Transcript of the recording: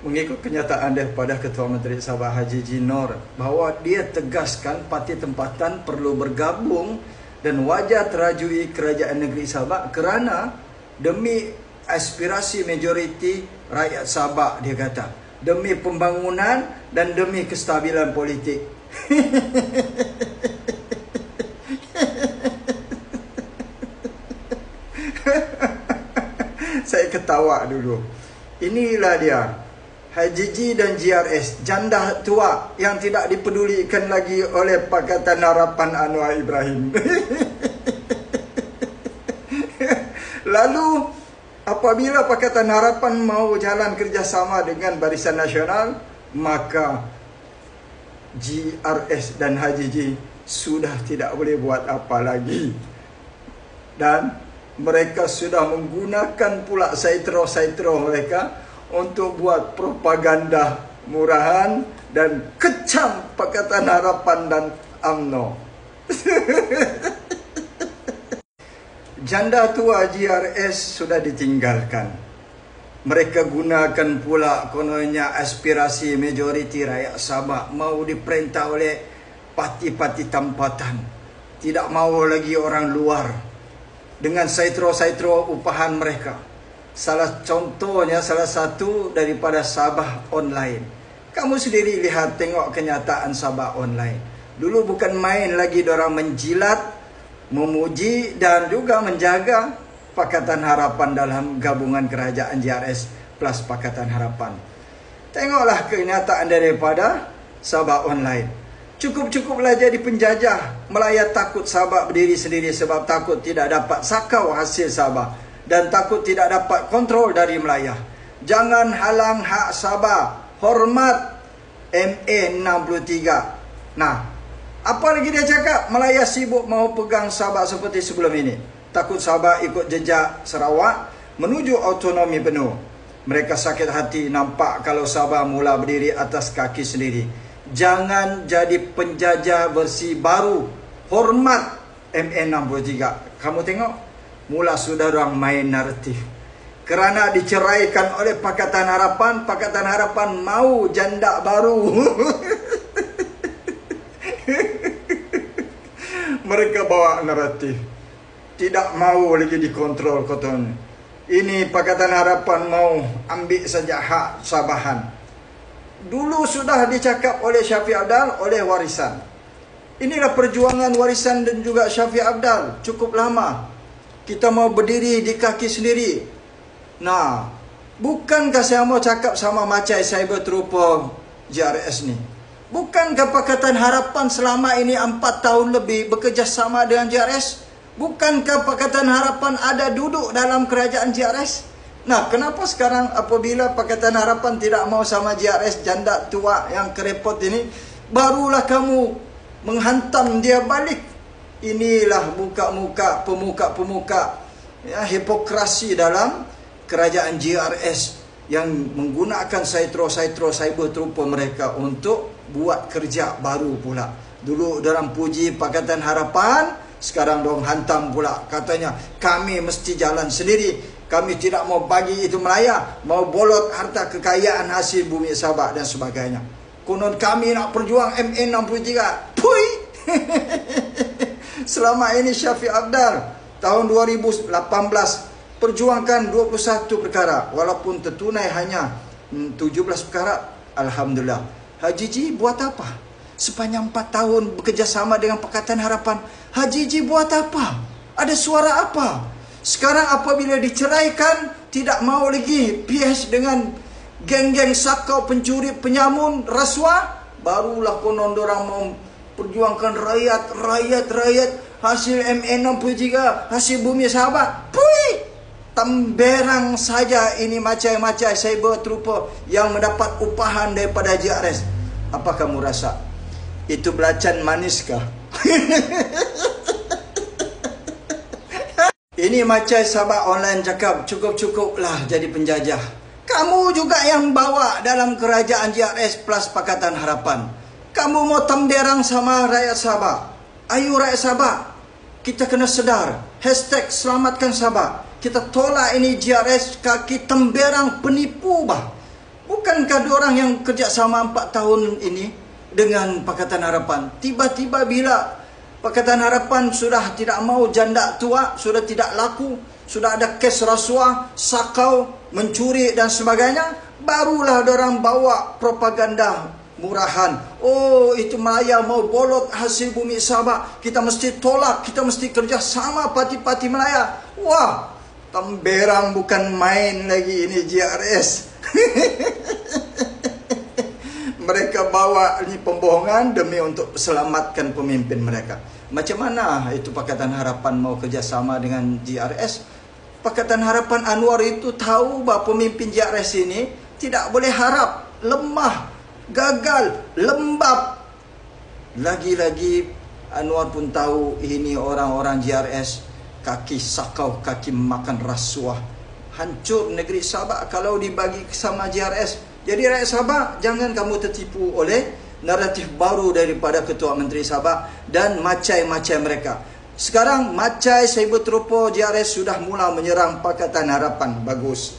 mengikut kenyataan daripada Ketua Menteri Sabah Haji Jinor bahawa dia tegaskan parti tempatan perlu bergabung dan wajar terajui kerajaan negeri Sabah kerana demi aspirasi majoriti rakyat Sabah, dia kata, demi pembangunan dan demi kestabilan politik. Saya ketawa dulu. Inilah dia, Haji G dan GRS, janda tua yang tidak dipedulikan lagi oleh Pakatan Harapan Anwar Ibrahim. Lalu apabila Pakatan Harapan mau jalan kerjasama dengan Barisan Nasional, maka GRS dan Haji G sudah tidak boleh buat apa lagi. Dan mereka sudah menggunakan pula saitro-saitro mereka untuk buat propaganda murahan dan kecam Pakatan Harapan dan UMNO. Janda tua GRS sudah ditinggalkan. Mereka gunakan pula kononnya aspirasi majoriti rakyat Sabah mau diperintah oleh parti-parti tempatan. Tidak mau lagi orang luar dengan saitro-saitro upahan mereka. Salah satu daripada Sabah Online. Kamu sendiri lihat, tengok kenyataan Sabah Online. Dulu bukan main lagi dorang menjilat, memuji dan juga menjaga Pakatan Harapan dalam gabungan kerajaan GRS plus Pakatan Harapan. Tengoklah kenyataan daripada Sabah Online. Cukup-cukuplah jadi penjajah. Melayu takut Sabah berdiri sendiri sebab takut tidak dapat sakau hasil Sabah dan takut tidak dapat kontrol dari Melayu. Jangan halang hak Sabah. Hormat MA63. Nah, apa lagi dia cakap? Melayu sibuk mau pegang Sabah seperti sebelum ini. Takut Sabah ikut jejak Sarawak menuju autonomi penuh. Mereka sakit hati nampak kalau Sabah mula berdiri atas kaki sendiri. Jangan jadi penjajah versi baru. Hormat MA63. Kamu tengok, mula sudah orang main naratif. Kerana diceraikan oleh Pakatan Harapan, Pakatan Harapan mau janda baru. Mereka bawa naratif. Tidak mau lagi dikontrol koton. Ini Pakatan Harapan mau ambil saja hak Sabahan. Dulu sudah dicakap oleh Syafiq Abdal, oleh Warisan. Inilah perjuangan Warisan dan juga Syafiq Abdal. Cukup lama. Kita mau berdiri di kaki sendiri. Nah, bukankah saya mau cakap sama Macai Cyber Trooper GRS ni? Bukankah Pakatan Harapan selama ini 4 tahun lebih bekerjasama dengan GRS? Bukankah Pakatan Harapan ada duduk dalam kerajaan GRS? Nah, kenapa sekarang apabila Pakatan Harapan tidak mau sama GRS janda tua yang kerepot ini, barulah kamu menghantam dia balik? Inilah muka-muka pemuka-pemuka ya, hipokrasi dalam kerajaan GRS yang menggunakan saitro-saitro cyber trooper mereka untuk buat kerja baru pula. Dulu dalam puji Pakatan Harapan, sekarang dong hantam pula. Katanya kami mesti jalan sendiri. Kami tidak mau bagi itu Melaya, mau bolot harta kekayaan hasil bumi Sabah dan sebagainya. Konon kami nak perjuang MA63. Pui. Selama ini Syafiq Abdal tahun 2018 perjuangkan 21 perkara walaupun tertunai hanya 17 perkara. Alhamdulillah. Haji G buat apa? Sepanjang 4 tahun bekerjasama dengan Pakatan Harapan, Haji G buat apa? Ada suara apa? Sekarang apabila diceraikan, tidak mau lagi PS dengan geng-geng sakau, pencuri, penyamun, rasuah, barulah konon dorang mau perjuangkan rakyat hasil MA63, hasil bumi Sabah. Pui! Temberang saja ini macai-macai cyber trooper yang mendapat upahan daripada GRS. Apa kamu rasa? Itu belacan maniskah? Ini Macai Sabah Online cakap, cukup-cukuplah jadi penjajah. Kamu juga yang bawa dalam kerajaan GRS plus Pakatan Harapan. Kamu mau temberang sama rakyat Sabah. Ayo rakyat Sabah, kita kena sedar. Hashtag selamatkan Sabah. Kita tolak ini GRS kaki temberang penipu bah. Bukankah Adakah diorang yang kerjasama 4 tahun ini dengan Pakatan Harapan, tiba-tiba bila Pakatan Harapan sudah tidak mau janda tua, sudah tidak laku, sudah ada kes rasuah, sakau, mencuri dan sebagainya, barulah diorang bawa propaganda murahan. Oh, itu Melayu mau bolot hasil bumi Sabah, kita mesti tolak, kita mesti kerjasama parti-parti Melayu. Wah, temberang bukan main lagi ini JRS. Mereka bawa ini pembohongan demi untuk selamatkan pemimpin mereka. Macam mana itu Pakatan Harapan mau kerjasama dengan JRS? Pakatan Harapan Anwar itu tahu bahawa pemimpin JRS ini tidak boleh harap, lemah, gagal, lembab. Lagi-lagi Anwar pun tahu ini orang-orang JRS kaki sakau, kaki makan rasuah. Hancur negeri Sabah kalau dibagi sama JRS. Jadi rakyat Sabah, jangan kamu tertipu oleh naratif baru daripada Ketua Menteri Sabah dan macai-macai mereka. Sekarang macai Cybertropo JRS sudah mula menyerang Pakatan Harapan. Bagus.